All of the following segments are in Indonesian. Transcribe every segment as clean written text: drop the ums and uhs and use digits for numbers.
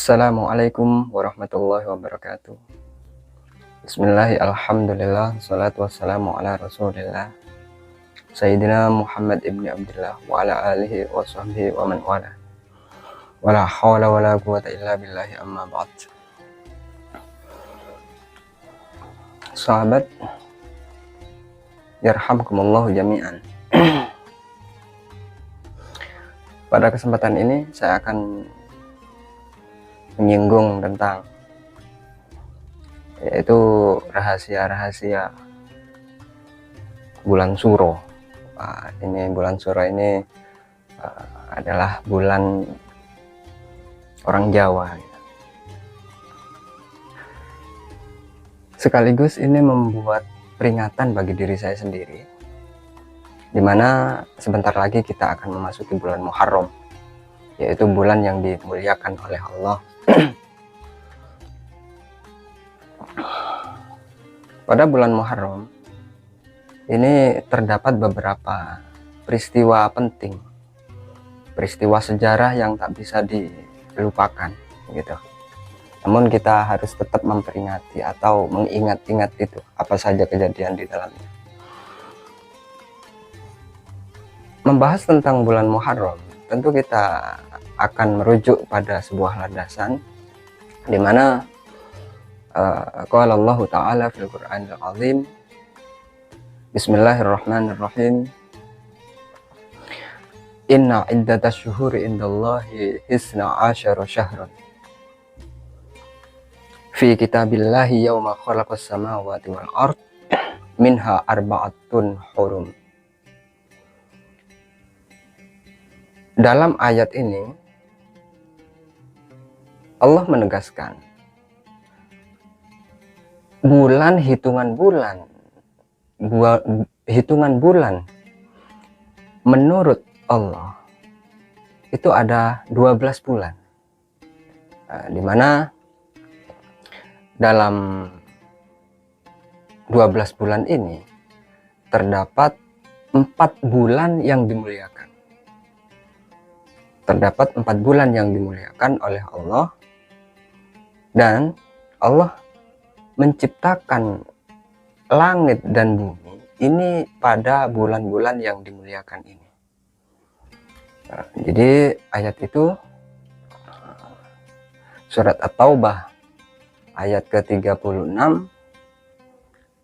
Assalamualaikum warahmatullahi wabarakatuh. Bismillahirrahmanirrahim. Alhamdulillah, salatu wassalamu ala rasulillah Sayyidina Muhammad ibni Abdullah wa ala alihi wa sahbihi wa man wala. Wala hawla wala quwata illa billahi, amma ba'd. Sahabat, yarhamkumullahu jami'an. Pada kesempatan ini saya akan menyinggung tentang yaitu rahasia-rahasia bulan Suro. Ini bulan Suro ini adalah bulan orang Jawa. Sekaligus ini membuat peringatan bagi diri saya sendiri, dimana sebentar lagi kita akan memasuki bulan Muharram, yaitu bulan yang dimuliakan oleh Allah. Pada bulan Muharram ini terdapat beberapa peristiwa penting, peristiwa sejarah yang tak bisa dilupakan gitu. Namun kita harus tetap memperingati atau mengingat-ingat itu apa saja kejadian di dalamnya. Membahas tentang bulan Muharram, tentu kita akan merujuk pada sebuah landasan di mana qala Allah Ta'ala fil Qur'anil Azim, Bismillahirrahmanirrahim, Inna iddatash syuhuri indallahi hisna asyara syahran fi kitabillahi yawma khalaqas samawati wal ard minha arba'atun hurum. Dalam ayat ini Allah menegaskan hitungan bulan menurut Allah itu ada 12 bulan, dimana dalam 12 bulan ini terdapat 4 bulan yang dimuliakan. Terdapat 4 bulan yang dimuliakan oleh Allah, dan Allah menciptakan langit dan bumi ini pada bulan-bulan yang dimuliakan ini. Jadi ayat itu surat At-Taubah ayat ke-36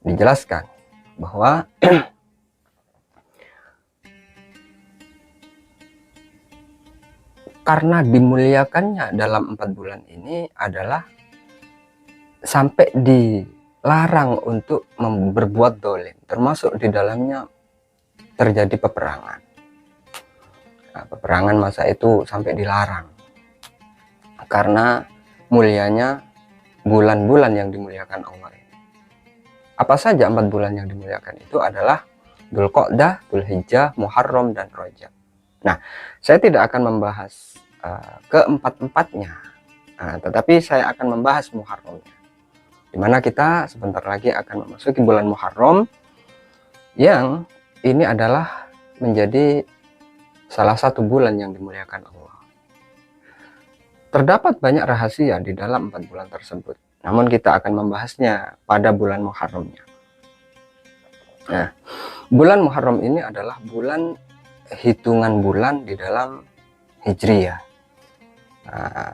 dijelaskan bahwa karena dimuliakannya dalam 4 bulan ini adalah sampai dilarang untuk berbuat dolim, termasuk di dalamnya terjadi peperangan. Peperangan masa itu sampai dilarang karena mulianya bulan-bulan yang dimuliakan Allah ini. Apa saja 4 bulan yang dimuliakan itu adalah Dzulqa'dah, Dzulhijjah, Muharram, dan Rajab. Nah, saya tidak akan membahas keempat-empatnya, tetapi saya akan membahas Muharramnya, dimana kita sebentar lagi akan memasuki bulan Muharram yang ini adalah menjadi salah satu bulan yang dimuliakan Allah. Terdapat banyak rahasia di dalam 4 bulan tersebut, namun kita akan membahasnya pada bulan Muharramnya. Nah, bulan Muharram ini adalah bulan hitungan bulan di dalam Hijriyah.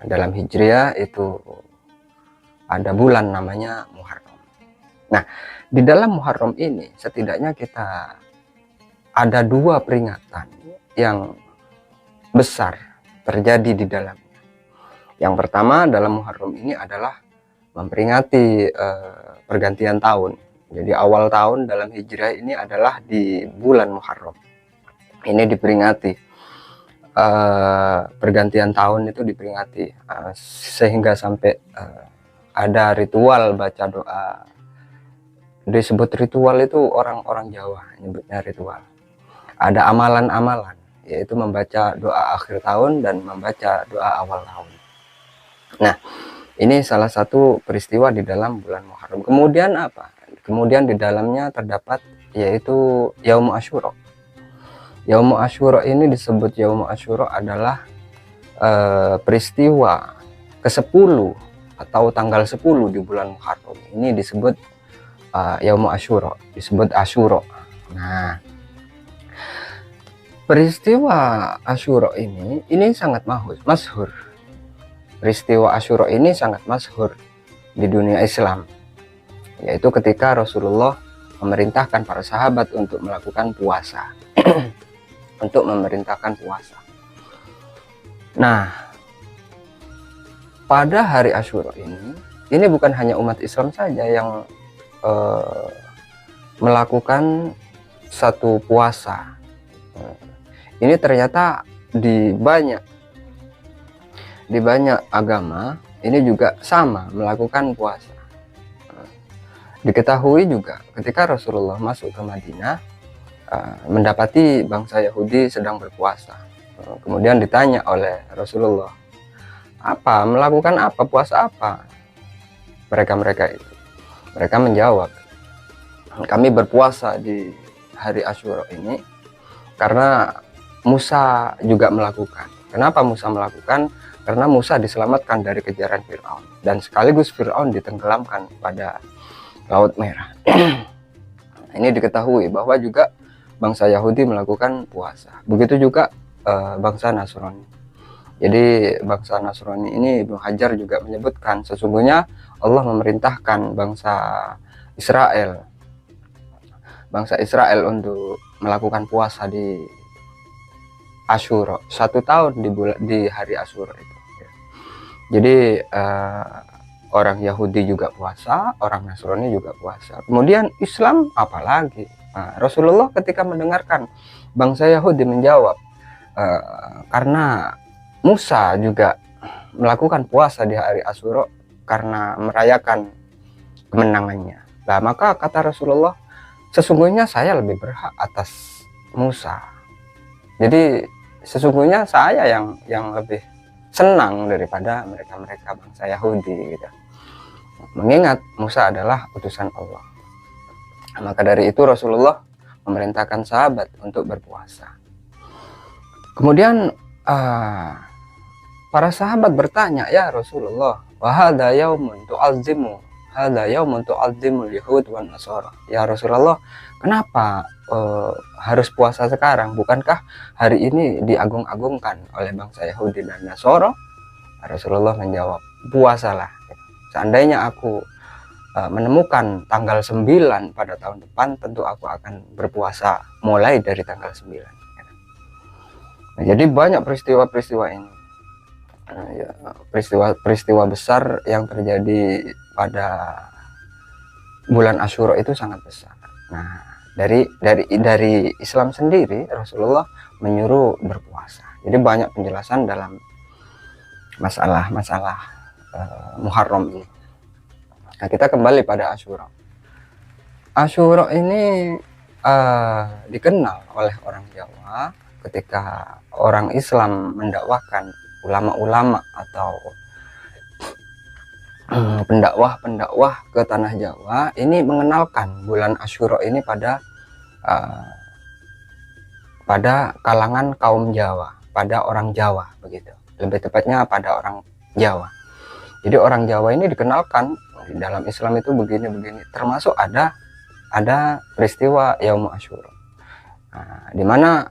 Dalam Hijriyah itu ada bulan namanya Muharram. Nah, di dalam Muharram ini setidaknya kita ada 2 peringatan yang besar terjadi di dalamnya. Yang pertama dalam Muharram ini adalah memperingati pergantian tahun. Jadi awal tahun dalam Hijriyah ini adalah di bulan Muharram. Ini diperingati pergantian tahun itu diperingati, sehingga sampai ada ritual baca doa. Disebut ritual itu orang-orang Jawa nyebutnya ritual. Ada amalan-amalan, yaitu membaca doa akhir tahun dan membaca doa awal tahun. Nah, ini salah satu peristiwa di dalam bulan Muharram. Kemudian apa? Kemudian di dalamnya terdapat yaitu Yaum Asyura. Yaum Asyura ini disebut Yaum Asyura adalah peristiwa ke-10 atau tanggal 10 di bulan Muharram. Ini disebut Yaum Asyura, disebut Asyura. Nah, peristiwa Asyura ini sangat masyhur. Peristiwa Asyura ini sangat masyhur di dunia Islam, yaitu ketika Rasulullah memerintahkan para sahabat untuk melakukan puasa. Untuk memerintahkan puasa. Nah, pada hari Asyura ini bukan hanya umat Islam saja yang melakukan satu puasa. Ini ternyata di banyak agama ini juga sama melakukan puasa. Diketahui juga ketika Rasulullah masuk ke Madinah, mendapati bangsa Yahudi sedang berpuasa. Kemudian ditanya oleh Rasulullah, melakukan apa, puasa apa mereka itu? Mereka menjawab, kami berpuasa di hari Asyura ini karena Musa juga melakukan. Kenapa Musa melakukan? Karena Musa diselamatkan dari kejaran Fir'aun, dan sekaligus Fir'aun ditenggelamkan pada Laut Merah. Ini diketahui bahwa juga bangsa Yahudi melakukan puasa. Begitu juga bangsa Nasrani. Jadi bangsa Nasrani ini Ibnu Hajar juga menyebutkan sesungguhnya Allah memerintahkan bangsa Israel untuk melakukan puasa di Asyura, 1 tahun di hari Asyura itu. Jadi orang Yahudi juga puasa, orang Nasrani juga puasa. Kemudian Islam apalagi? Nah, Rasulullah ketika mendengarkan bangsa Yahudi menjawab, karena Musa juga melakukan puasa di hari Asyura karena merayakan kemenangannya. Nah, maka kata Rasulullah, sesungguhnya saya lebih berhak atas Musa. Jadi sesungguhnya saya yang lebih senang daripada mereka bangsa Yahudi gitu. Mengingat Musa adalah utusan Allah. Maka dari itu Rasulullah memerintahkan sahabat untuk berpuasa. Kemudian para sahabat bertanya, ya Rasulullah, wa hadza yaumun tu'azzimul yahud wan nasara. Ya Rasulullah, kenapa harus puasa sekarang? Bukankah hari ini diagung-agungkan oleh bangsa Yahudi dan Nasara? Rasulullah menjawab, puasalah. Seandainya aku menemukan tanggal 9 pada tahun depan, tentu aku akan berpuasa mulai dari tanggal 9. Nah, jadi banyak peristiwa-peristiwa ini. Peristiwa besar yang terjadi pada bulan Asyura itu sangat besar. Nah, dari Islam sendiri Rasulullah menyuruh berpuasa. Jadi banyak penjelasan dalam masalah Muharram ini. Nah, kita kembali pada Asyura. Asyura ini dikenal oleh orang Jawa ketika orang Islam mendakwahkan ulama-ulama atau pendakwah ke tanah Jawa ini mengenalkan bulan Asyura ini pada kalangan kaum Jawa, pada orang Jawa begitu. Lebih tepatnya pada orang Jawa. Jadi orang Jawa ini dikenalkan di dalam Islam itu begini-begini, termasuk ada peristiwa Yaum Asyura. Nah, di mana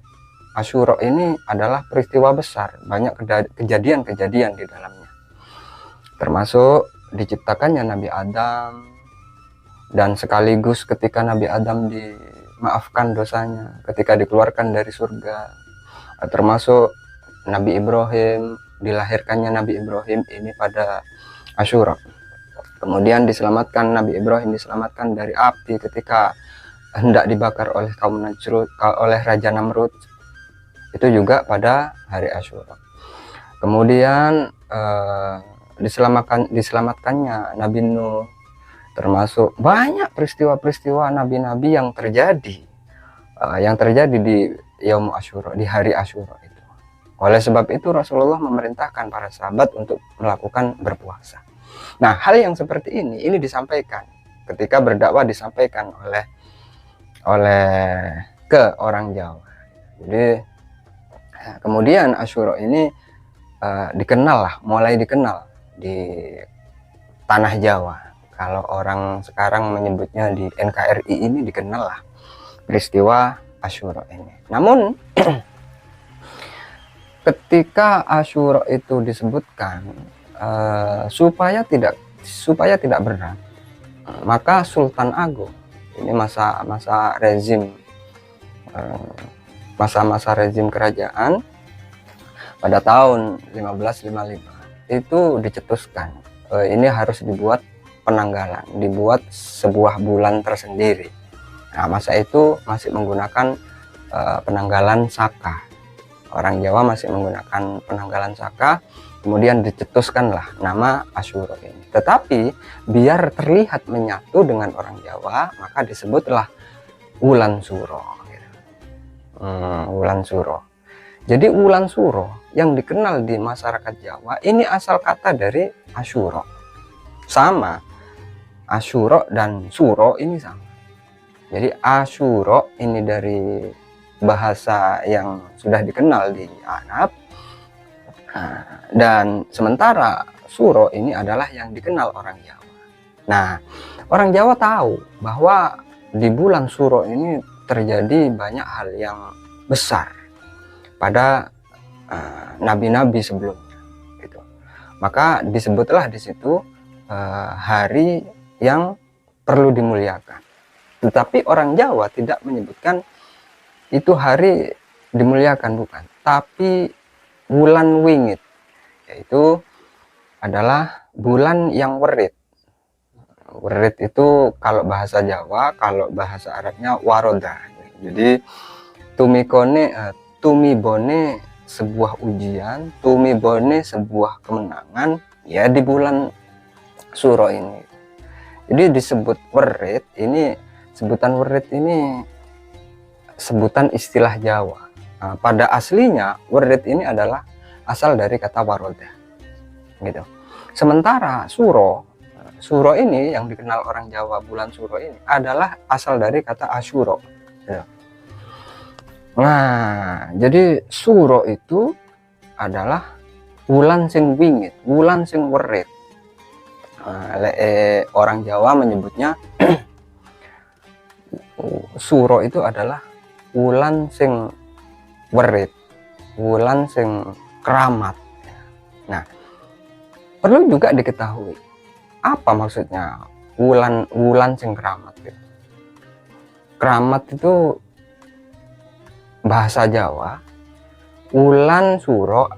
Asyura ini adalah peristiwa besar, banyak kejadian-kejadian di dalamnya. Termasuk diciptakannya Nabi Adam, dan sekaligus ketika Nabi Adam dimaafkan dosanya, ketika dikeluarkan dari surga. Termasuk Nabi Ibrahim, dilahirkannya Nabi Ibrahim ini pada Asyura. Kemudian Nabi Ibrahim diselamatkan dari api ketika hendak dibakar oleh kaum Najrud, oleh Raja Namrud. Itu juga pada hari Asyura. Kemudian diselamatkannya Nabi Nuh, termasuk banyak peristiwa-peristiwa nabi-nabi yang terjadi di Yaum Asyura, di hari Asyura itu. Oleh sebab itu Rasulullah memerintahkan para sahabat untuk melakukan berpuasa. Nah, hal yang seperti ini disampaikan ketika berdakwah, disampaikan oleh ke orang Jawa. Jadi kemudian Asyura ini mulai dikenal di tanah Jawa. Kalau orang sekarang menyebutnya di NKRI ini, dikenal lah peristiwa Asyura ini. Namun ketika Asyura itu disebutkan supaya tidak berat, maka Sultan Agung ini masa rezim kerajaan pada tahun 1555 itu dicetuskan, ini harus dibuat penanggalan, dibuat sebuah bulan tersendiri. Nah, masa itu masih menggunakan penanggalan Saka. Orang Jawa masih menggunakan penanggalan Saka. Kemudian dicetuskanlah nama Asyura ini. Tetapi biar terlihat menyatu dengan orang Jawa, maka disebutlah Wulan Suro. Wulan Suro. Jadi Wulan Suro yang dikenal di masyarakat Jawa ini asal kata dari Asyura. Sama, Asyura dan Suro ini sama. Jadi Asyura ini dari bahasa yang sudah dikenal di Arab, dan sementara Suro ini adalah yang dikenal orang Jawa. Nah, orang Jawa tahu bahwa di bulan Suro ini terjadi banyak hal yang besar pada nabi-nabi sebelumnya, gitu. Maka disebutlah di situ hari yang perlu dimuliakan. Tetapi orang Jawa tidak menyebutkan itu hari dimuliakan, bukan, tapi bulan wingit, yaitu adalah bulan yang werit. Werit itu kalau bahasa Jawa, kalau bahasa Arabnya waroda. Jadi tumibone sebuah ujian, tumibone sebuah kemenangan, ya di bulan Suro ini. Jadi disebut werit ini, sebutan werit ini sebutan istilah Jawa. Nah, pada aslinya werit ini adalah asal dari kata waroda, gitu. Sementara Suro ini yang dikenal orang Jawa, bulan Suro ini adalah asal dari kata Asyura, gitu. Nah, jadi Suro itu adalah wulan sing wingit, wulan sing werit. Orang Jawa menyebutnya Suro itu adalah wulan sing werit, wulan sing keramat. Nah, perlu juga diketahui apa maksudnya wulan sing keramat. Keramat itu bahasa Jawa, wulan Suro,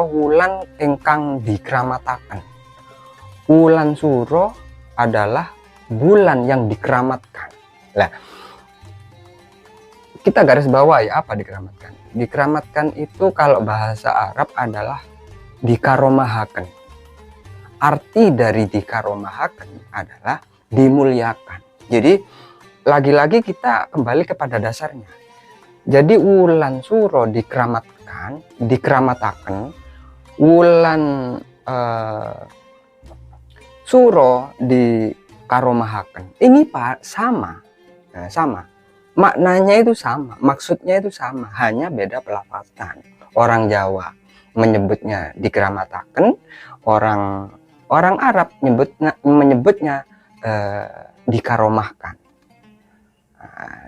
wulan ingkang dikeramataken. Wulan Suro adalah bulan yang dikeramatkan. Nah, kita garis bawah ya, apa dikeramatkan? Dikeramatkan itu kalau bahasa Arab adalah dikaromahaken. Arti dari dikaromahaken adalah dimuliakan. Jadi lagi-lagi kita kembali kepada dasarnya. Jadi wulan Suro dikeramataken, wulan Suro dikaromahaken. Ini Pak sama. Nah, sama. Maknanya itu sama, maksudnya itu sama, hanya beda pelafatan. Orang Jawa menyebutnya dikeramataken, orang Arab menyebutnya dikaromahkan.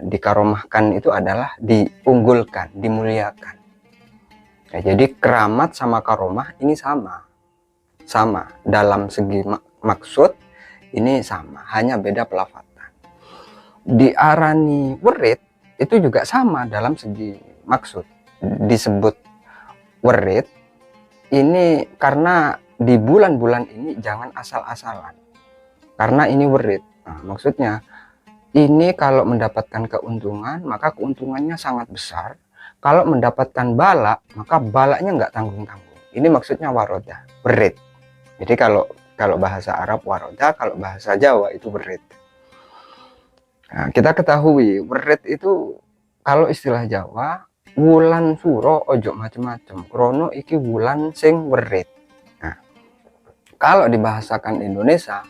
Dikaromahkan itu adalah diunggulkan, dimuliakan. Nah, jadi keramat sama karomah ini sama dalam segi maksud, ini sama, hanya beda pelafatan. Diarani werit itu juga sama dalam segi maksud, disebut werit ini karena di bulan-bulan ini jangan asal-asalan, karena ini werit. Nah, maksudnya ini kalau mendapatkan keuntungan, maka keuntungannya sangat besar. Kalau mendapatkan bala, maka balanya nggak tanggung-tanggung. Ini maksudnya waroda, berit. Jadi kalau bahasa Arab waroda, kalau bahasa Jawa itu berit. Nah, kita ketahui berit itu kalau istilah Jawa, wulan suro ojo macem-macem. Krono iki wulan sing berit. Nah, kalau dibahasakan Indonesia,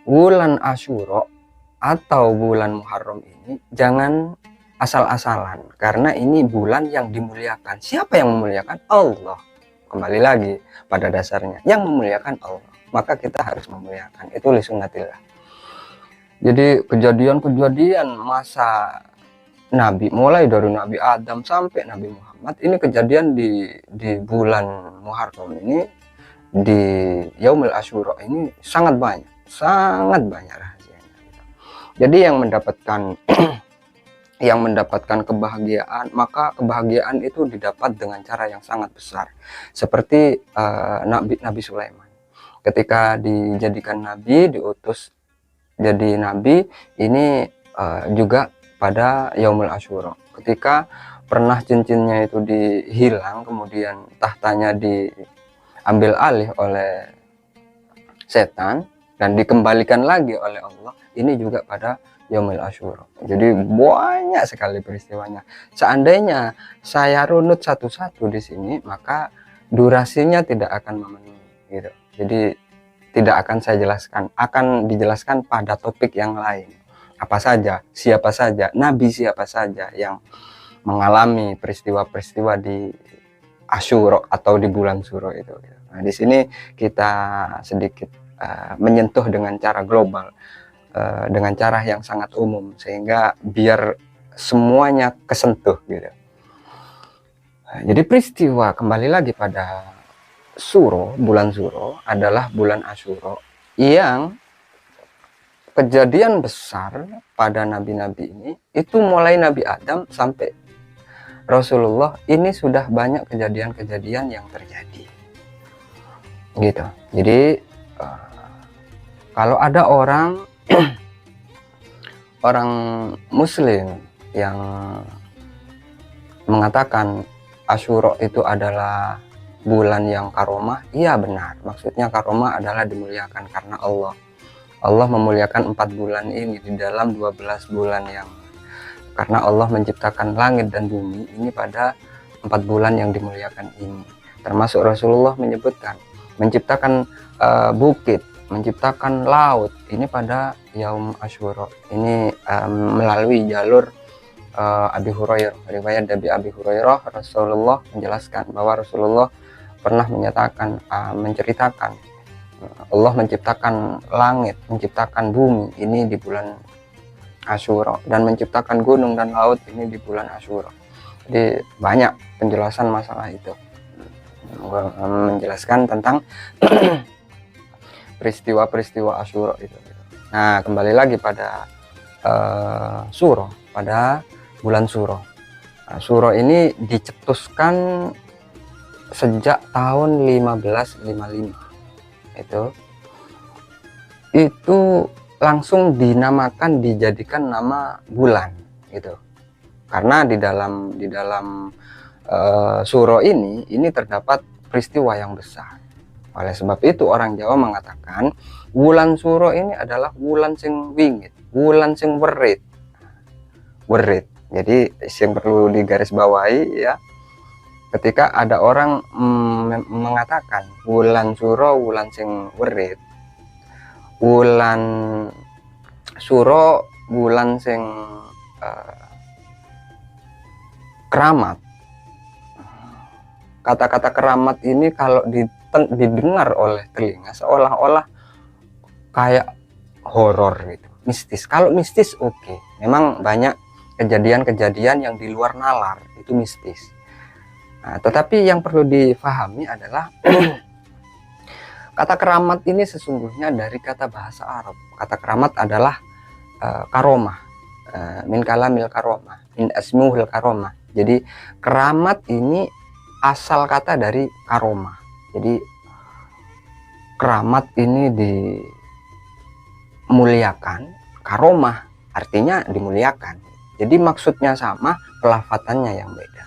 wulan Asyura atau bulan Muharram ini jangan asal-asalan, karena ini bulan yang dimuliakan. Siapa yang memuliakan? Allah. Kembali lagi pada dasarnya, yang memuliakan Allah, maka kita harus memuliakan. Itu li sunnatillah. Jadi kejadian-kejadian masa Nabi, mulai dari Nabi Adam sampai Nabi Muhammad, ini kejadian di bulan Muharram ini, di Yaumul Asyura ini sangat banyak rahasianya. Jadi yang mendapatkan kebahagiaan, maka kebahagiaan itu didapat dengan cara yang sangat besar. Seperti Nabi Sulaiman, ketika dijadikan nabi, diutus jadi nabi, ini juga pada Yaumul Asyura, ketika pernah cincinnya itu dihilang, kemudian tahtanya diambil alih oleh setan dan dikembalikan lagi oleh Allah, ini juga pada Yaumul Asyura. Jadi banyak sekali peristiwanya. Seandainya saya runut satu-satu di sini, maka durasinya tidak akan memenuhi, gitu. Jadi tidak akan saya jelaskan, akan dijelaskan pada topik yang lain. Apa saja, siapa saja, nabi siapa saja yang mengalami peristiwa-peristiwa di Asyura atau di bulan Syuro itu. Nah, di sini kita sedikit menyentuh dengan cara global, dengan cara yang sangat umum, sehingga biar semuanya kesentuh, gitu. Nah, jadi peristiwa, kembali lagi pada Syuro, bulan Syuro adalah bulan Asyura yang kejadian besar pada nabi-nabi ini, itu mulai Nabi Adam sampai Rasulullah, ini sudah banyak kejadian-kejadian yang terjadi, gitu. Jadi kalau ada orang muslim yang mengatakan Asyura itu adalah bulan yang karomah, iya benar. Maksudnya karomah adalah dimuliakan karena Allah memuliakan 4 bulan ini di dalam 12 bulan yang, karena Allah menciptakan langit dan bumi ini pada 4 bulan yang dimuliakan ini. Termasuk Rasulullah menyebutkan menciptakan bukit, menciptakan laut ini pada Yaum Asyura. Ini melalui jalur Abi Hurairah, riwayat dari Abi Hurairah, Rasulullah menjelaskan bahwa Rasulullah pernah menyatakan, menceritakan Allah menciptakan langit, menciptakan bumi ini di bulan Asyura, dan menciptakan gunung dan laut ini di bulan Asyura. Jadi banyak penjelasan masalah itu, menjelaskan tentang peristiwa-peristiwa Asyura itu. Nah, kembali lagi pada Syuro, pada bulan Syuro. Nah, Syuro ini dicetuskan sejak tahun 1555. Itu langsung dinamakan, dijadikan nama bulan, gitu. Karena di dalam Syuro ini terdapat peristiwa yang besar. Oleh sebab itu orang Jawa mengatakan bulan Syuro ini adalah bulan sing wingit, bulan sing werit. Jadi yang perlu digarisbawahi ya, ketika ada orang mengatakan bulan Syuro bulan sing werit, bulan Syuro bulan sing keramat. Kata-kata keramat ini kalau didengar oleh telinga seolah-olah kayak horor gitu, mistis. Kalau mistis oke, memang banyak kejadian-kejadian yang di luar nalar itu mistis. Nah, tetapi yang perlu difahami adalah kata keramat ini sesungguhnya dari kata bahasa Arab. Kata keramat adalah karomah, min kalamil karomah, min asmuhil karomah. Jadi keramat ini asal kata dari karomah. Jadi keramat ini dimuliakan, karomah artinya dimuliakan. Jadi maksudnya sama, pelafatannya yang beda.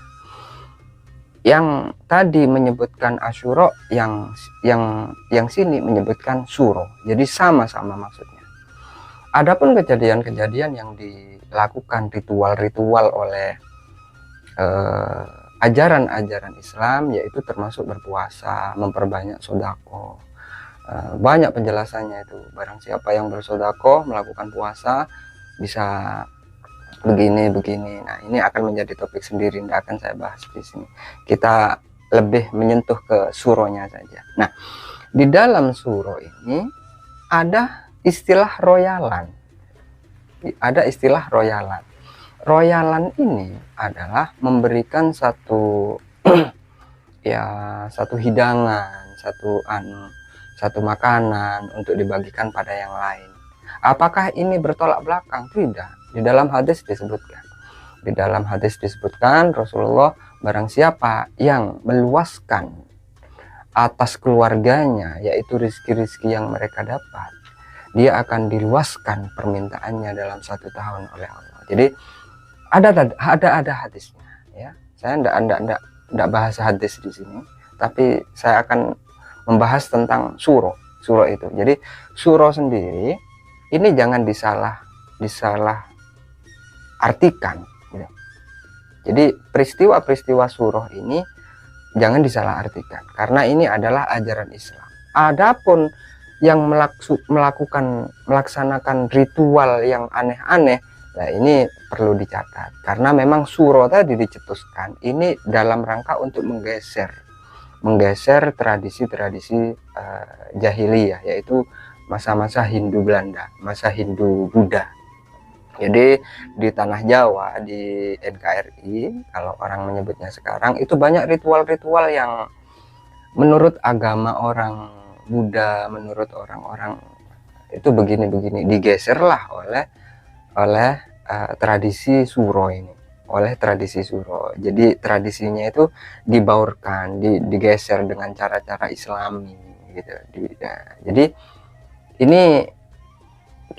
Yang tadi menyebutkan Asyura, yang sini menyebutkan Suro. Jadi sama-sama maksudnya. Adapun kejadian-kejadian yang dilakukan ritual-ritual oleh ajaran-ajaran Islam, yaitu termasuk berpuasa, memperbanyak sodako. Banyak penjelasannya itu. Barang siapa yang bersodako, melakukan puasa, bisa begini. Nah, ini akan menjadi topik sendiri, tidak akan saya bahas di sini. Kita lebih menyentuh ke suronya saja. Nah, di dalam suro ini ada istilah royalan. Ada istilah royalan. Royalan ini adalah memberikan satu ya satu hidangan, satu makanan untuk dibagikan pada yang lain. Apakah ini bertolak belakang? Tidak. Di dalam hadis disebutkan. Di dalam hadis disebutkan Rasulullah, barang siapa yang meluaskan atas keluarganya, yaitu rizki-rizki yang mereka dapat, dia akan diluaskan permintaannya dalam 1 tahun oleh Allah. Jadi ada hadisnya, ya. Saya enggak bahas hadis di sini, tapi saya akan membahas tentang suro itu. Jadi suro sendiri ini jangan disalah artikan, gitu. Jadi peristiwa-peristiwa suro ini jangan disalah artikan, karena ini adalah ajaran Islam. Adapun yang melaksanakan ritual yang aneh-aneh, nah ini perlu dicatat, karena memang suro tadi dicetuskan ini dalam rangka untuk menggeser tradisi-tradisi jahiliyah, yaitu masa-masa Hindu Belanda, masa Hindu Buddha. Jadi di tanah Jawa, di NKRI, kalau orang menyebutnya sekarang, itu banyak ritual-ritual yang menurut agama orang Buddha, menurut orang-orang itu begini-begini, digeserlah oleh tradisi suro ini, oleh tradisi suro. Jadi tradisinya itu dibaurkan, digeser dengan cara-cara Islami, gitu. Jadi ini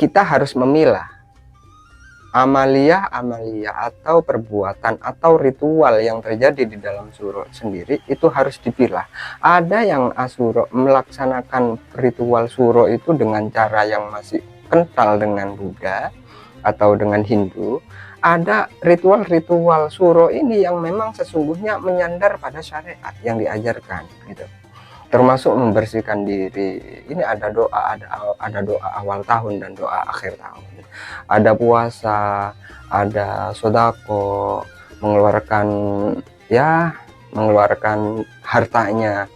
kita harus memilah amalia atau perbuatan atau ritual yang terjadi di dalam suro sendiri, itu harus dipilah. Ada yang asuro melaksanakan ritual suro itu dengan cara yang masih kental dengan Buddha atau dengan Hindu. Ada ritual-ritual suro ini yang memang sesungguhnya menyandar pada syariat yang diajarkan, gitu. Termasuk membersihkan diri. Ini ada doa, ada doa awal tahun dan doa akhir tahun. Ada puasa, ada sodako, mengeluarkan hartanya.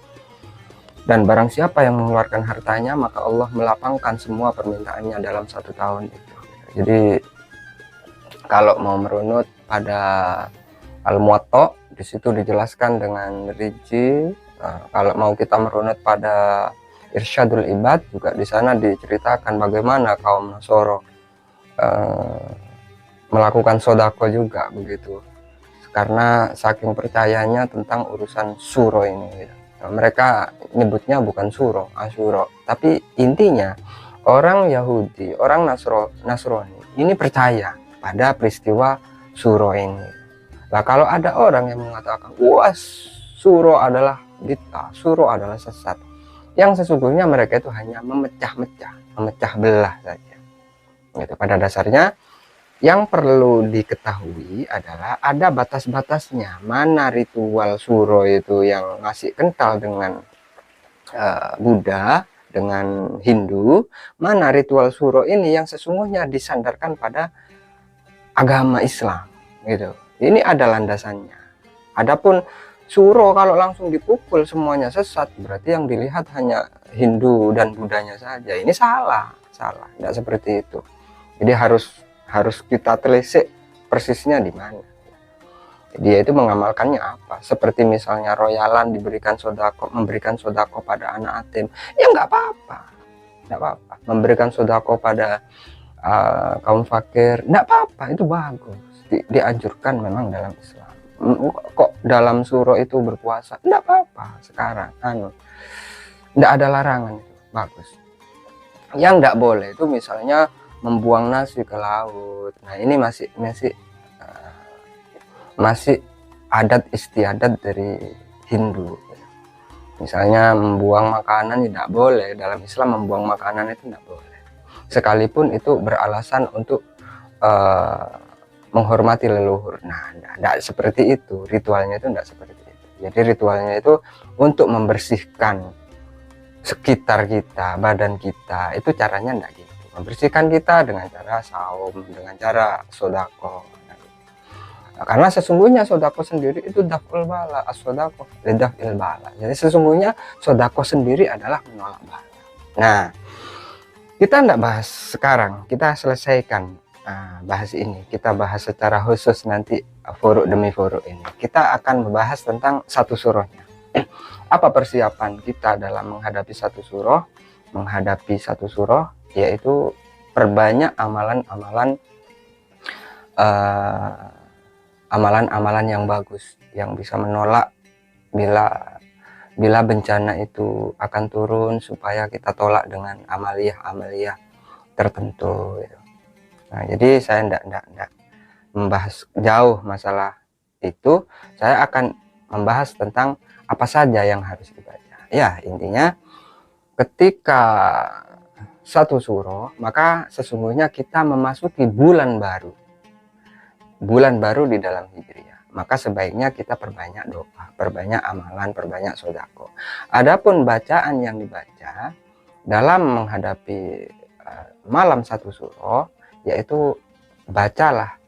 Dan barang siapa yang mengeluarkan hartanya, maka Allah melapangkan semua permintaannya dalam 1 tahun itu. Jadi kalau mau merunut pada Al-Muwatta, di situ dijelaskan dengan rinci. Kalau mau kita merunut pada Irsyadul Ibad, juga di sana diceritakan bagaimana kaum Nasoro melakukan sodako juga, begitu, karena saking percayanya tentang urusan suro ini, gitu. Mereka nyebutnya bukan suro, Asyura, tapi intinya orang Yahudi, orang Nasrani ini percaya pada peristiwa suro ini. Nah, kalau ada orang yang mengatakan, wah, suro adalah bid'ah, suro adalah sesat, yang sesungguhnya mereka itu hanya memecah belah saja, gitu. Pada dasarnya yang perlu diketahui adalah ada batas-batasnya, mana ritual suro itu yang masih kental dengan Buddha, dengan Hindu, mana ritual suro ini yang sesungguhnya disandarkan pada agama Islam, gitu. Ini ada landasannya. Adapun suro kalau langsung dipukul semuanya sesat, berarti yang dilihat hanya Hindu dan Buddhanya saja. Ini salah, tidak seperti itu. Jadi harus kita telisik persisnya di mana. Dia itu mengamalkannya apa? Seperti misalnya royalan memberikan sodako pada anak yatim, ya nggak apa-apa. Memberikan sodako pada kaum fakir, nggak apa-apa, itu bagus, dianjurkan memang dalam Islam. Kok dalam suro itu berpuasa, enggak apa-apa sekarang, enggak ada larangan, itu bagus. Yang enggak boleh itu misalnya membuang nasi ke laut. Nah, ini masih adat istiadat dari Hindu. Misalnya membuang makanan tidak boleh, dalam Islam membuang makanan itu tidak boleh, sekalipun itu beralasan untuk menghormati leluhur. Nah, tidak seperti itu, ritualnya itu tidak seperti itu. Jadi ritualnya itu untuk membersihkan sekitar kita, badan kita. Itu caranya tidak gitu. Membersihkan kita dengan cara saum, dengan cara sodako. Nah, karena sesungguhnya sodako sendiri itu daf'ul bala, as-sodako lidaf'il bala. Jadi sesungguhnya sodako sendiri adalah menolak bala. Nah, kita tidak bahas sekarang, kita selesaikan bahas ini. Kita bahas secara khusus nanti furuk demi furuk ini. Kita akan membahas tentang satu surahnya. Apa persiapan kita dalam menghadapi satu surah? Menghadapi satu surah yaitu perbanyak amalan-amalan amalan-amalan yang bagus, yang bisa menolak bila bencana itu akan turun, supaya kita tolak dengan amaliyah-amaliyah tertentu gitu. Nah, jadi saya tidak membahas jauh masalah itu. Saya akan membahas tentang apa saja yang harus dibaca. Ya, intinya ketika satu surah, maka sesungguhnya kita memasuki bulan baru. Bulan baru di dalam Hijriah. Maka sebaiknya kita perbanyak doa, perbanyak amalan, perbanyak sodako. Adapun bacaan yang dibaca dalam menghadapi malam satu surah, yaitu bacalah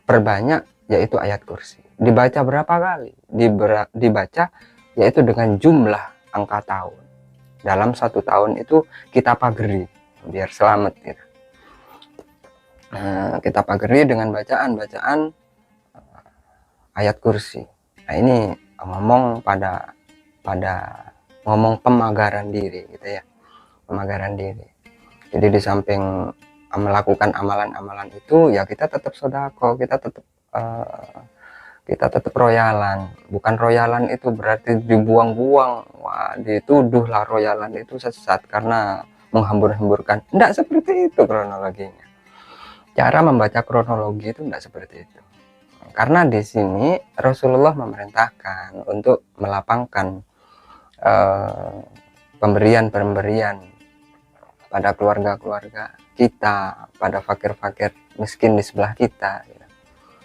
perbanyak, yaitu ayat kursi. Dibaca berapa kali? Dibaca yaitu dengan jumlah angka tahun. Dalam satu tahun itu kita pageri biar selamat gitu. Kita pageri dengan bacaan ayat kursi. Nah, ini ngomong pada ngomong pemagaran diri gitu ya, pemagaran diri. Jadi di samping melakukan amalan-amalan itu, ya kita tetap sodako, kita tetap royalan. Bukan royalan itu berarti dibuang-buang, wah dituduhlah royalan itu sesat karena menghambur-hamburkan. Tidak seperti itu kronologinya. Cara membaca kronologi itu tidak seperti itu. Karena di sini Rasulullah memerintahkan untuk melapangkan pemberian-pemberian pada keluarga-keluarga kita, pada fakir-fakir miskin di sebelah kita.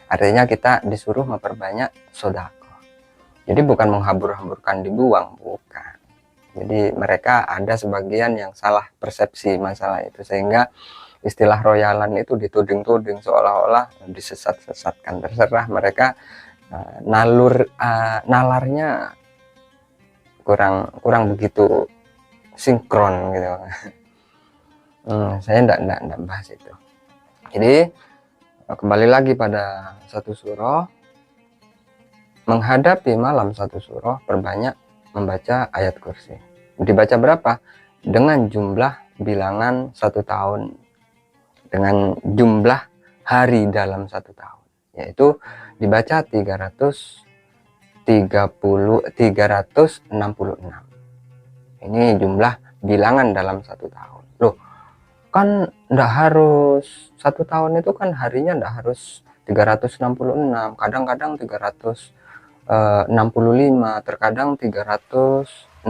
Artinya kita disuruh memperbanyak sodako. Jadi bukan menghambur-hamburkan dibuang, bukan. Jadi mereka ada sebagian yang salah persepsi masalah itu, sehingga istilah royalan itu dituding-tuding seolah-olah disesat-sesatkan. Terserah mereka, nalarnya kurang begitu sinkron gitu. Saya tidak bahas itu. Jadi kembali lagi pada satu surah, menghadapi malam satu surah, perbanyak membaca ayat kursi. Dibaca berapa? Dengan jumlah bilangan satu tahun, dengan jumlah hari dalam satu tahun, yaitu dibaca 366. Ini jumlah bilangan dalam satu tahun. Loh, kan enggak harus satu tahun itu, kan harinya enggak harus 366, kadang-kadang 365, terkadang 364.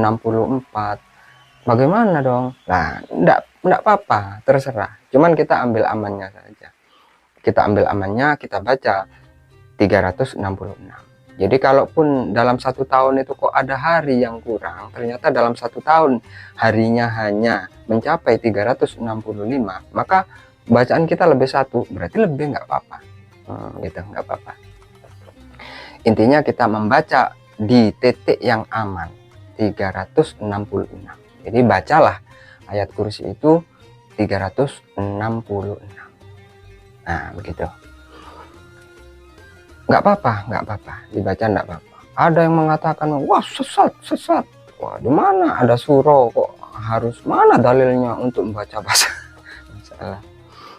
Bagaimana dong? Nah, enggak apa-apa, terserah. Cuman kita ambil amannya saja. Kita ambil amannya, kita baca 366. Jadi kalaupun dalam satu tahun itu kok ada hari yang kurang, ternyata dalam satu tahun harinya hanya mencapai 365, maka bacaan kita lebih satu, berarti lebih nggak apa-apa. Gitu, nggak apa-apa. Intinya kita membaca di titik yang aman, 366. Jadi bacalah ayat kursi itu 366. Nah, begitu. Nggak apa-apa, dibaca nggak apa-apa. Ada yang mengatakan, wah sesat. Wah, di mana ada surah kok harus, mana dalilnya untuk membaca bahasa salah.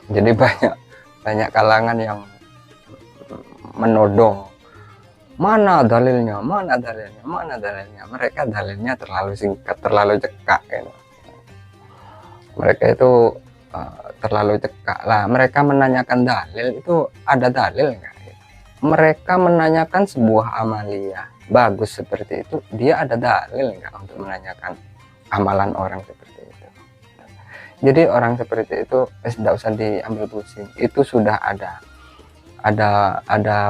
Jadi banyak kalangan yang menodong, mana dalilnya. Mereka dalilnya terlalu singkat, terlalu cekak gitu. Mereka itu terlalu cekak lah. Mereka menanyakan dalil itu, ada dalil nggak gitu. mereka menanyakan sebuah amalia bagus seperti itu, dia ada dalil nggak untuk menanyakan amalan orang seperti itu? Jadi orang seperti itu tidak usah diambil pusing, itu sudah ada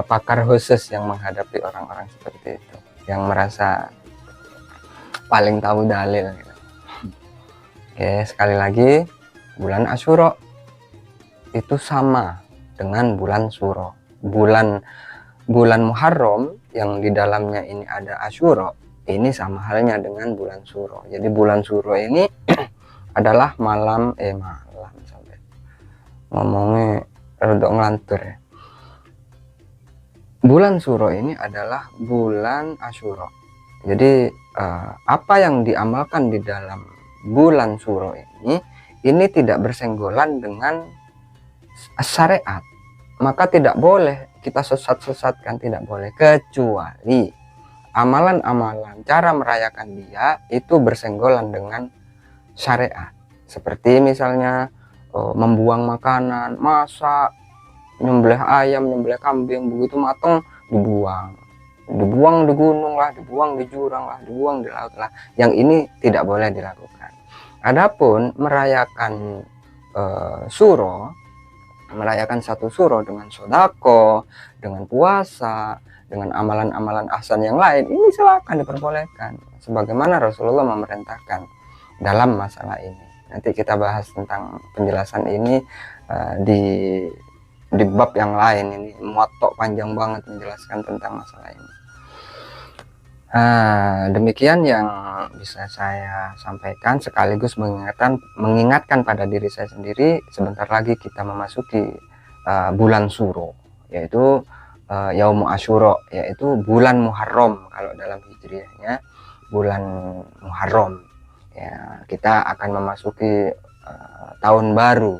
pakar khusus yang menghadapi orang-orang seperti itu, yang merasa paling tahu dalil gitu. Oke, sekali lagi, bulan Asyura itu sama dengan bulan Suro. Bulan Muharram yang di dalamnya ini ada Asyura, ini sama halnya dengan bulan Suro. Jadi bulan Suro ini adalah malam sampai ngomongnya rada ngelantur ya. Bulan Suro ini adalah bulan Asyura. Jadi apa yang diamalkan di dalam bulan Suro ini tidak bersenggolan dengan syariat, maka tidak boleh kita sesat-sesatkan, tidak boleh, kecuali amalan-amalan cara merayakan dia itu bersenggolan dengan syariat, seperti misalnya membuang makanan, masak, nyembelih ayam, nyembelih kambing, begitu matang dibuang di gunung lah, dibuang di jurang lah, dibuang di laut lah. Yang ini tidak boleh dilakukan. Adapun merayakan suro, merayakan satu suro dengan sodako, dengan puasa, dengan amalan-amalan ahsan yang lain, ini silakan diperbolehkan sebagaimana Rasulullah memerintahkan dalam masalah ini. Nanti kita bahas tentang penjelasan ini di bab yang lain. Ini muatok panjang banget menjelaskan tentang masalah ini. Demikian yang bisa saya sampaikan, sekaligus mengingatkan pada diri saya sendiri, sebentar lagi kita memasuki bulan Suro, yaitu Yaumu Asyura, yaitu bulan Muharram kalau dalam hijriahnya, bulan Muharram. Ya, kita akan memasuki tahun baru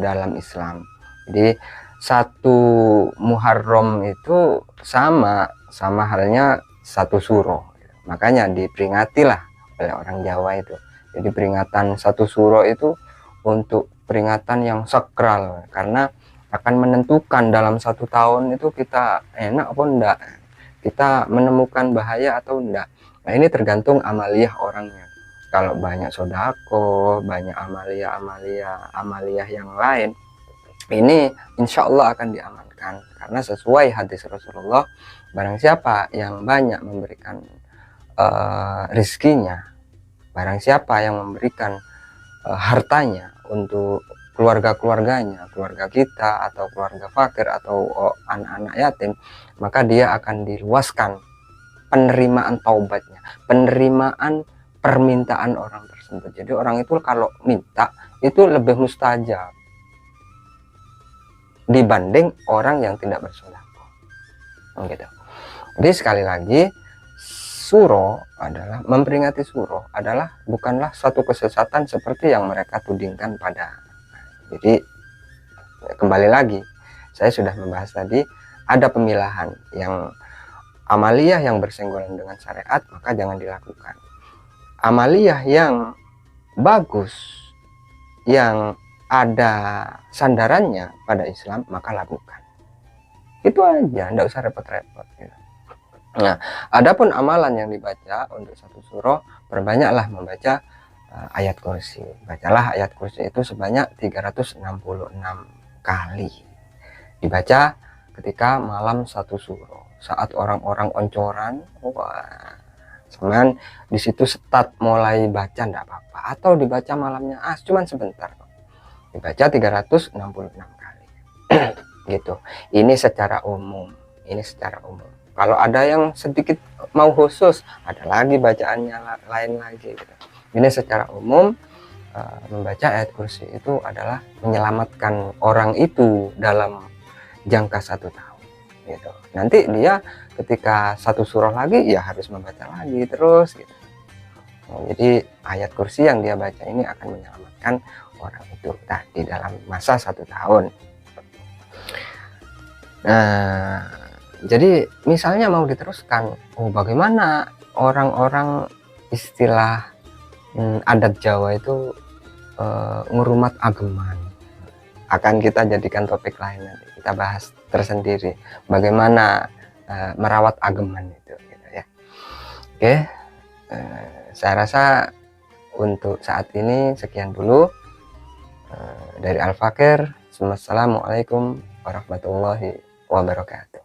dalam Islam. Jadi satu Muharram itu sama halnya satu suro, makanya diperingatilah oleh orang Jawa itu. Jadi peringatan satu suro itu untuk peringatan yang sakral, karena akan menentukan dalam satu tahun itu kita enak apa enggak, kita menemukan bahaya atau enggak. Nah, ini tergantung amaliyah orangnya. Kalau banyak sodako, banyak amaliyah yang lain, ini insya Allah akan diamankan, karena sesuai hadis Rasulullah, barang siapa yang banyak memberikan rizkinya, barang siapa yang memberikan hartanya untuk keluarga-keluarganya, keluarga kita atau keluarga fakir atau anak-anak yatim, maka dia akan diluaskan penerimaan taubatnya, penerimaan permintaan orang tersebut. Jadi orang itu kalau minta itu lebih mustajab dibanding orang yang tidak bersedekah. Gitu. Jadi sekali lagi, suro adalah memperingati suro adalah bukanlah satu kesesatan seperti yang mereka tudingkan pada. Jadi kembali lagi, saya sudah membahas tadi, ada pemilahan yang amaliyah yang bersenggolan dengan syariat, maka jangan dilakukan. Amaliyah yang bagus, yang ada sandarannya pada Islam, maka lakukan. Itu aja, enggak usah repot-repot gitu. Nah, adapun amalan yang dibaca untuk satu surah, perbanyaklah membaca ayat kursi. Bacalah ayat kursi itu sebanyak 366 kali. Dibaca ketika malam satu surah, saat orang-orang oncoran, wah, cuman di situ start mulai baca enggak apa-apa, atau dibaca malamnya cuman sebentar, dibaca 366 kali. Gitu. Ini secara umum, kalau ada yang sedikit mau khusus, ada lagi bacaannya lain lagi gitu. Ini secara umum, membaca ayat kursi itu adalah menyelamatkan orang itu dalam jangka 1 tahun gitu. Nanti dia ketika satu surah lagi ya harus membaca lagi terus gitu. Nah, jadi ayat kursi yang dia baca ini akan menyelamatkan orang itu di dalam masa 1 tahun. Nah, jadi misalnya mau diteruskan, bagaimana orang-orang istilah adat Jawa itu ngurumat ageman. akan kita jadikan topik lain, nanti kita bahas tersendiri bagaimana merawat ageman itu gitu ya. Oke, saya rasa untuk saat ini sekian dulu dari Al-Fakir. Assalamualaikum warahmatullahi wabarakatuh.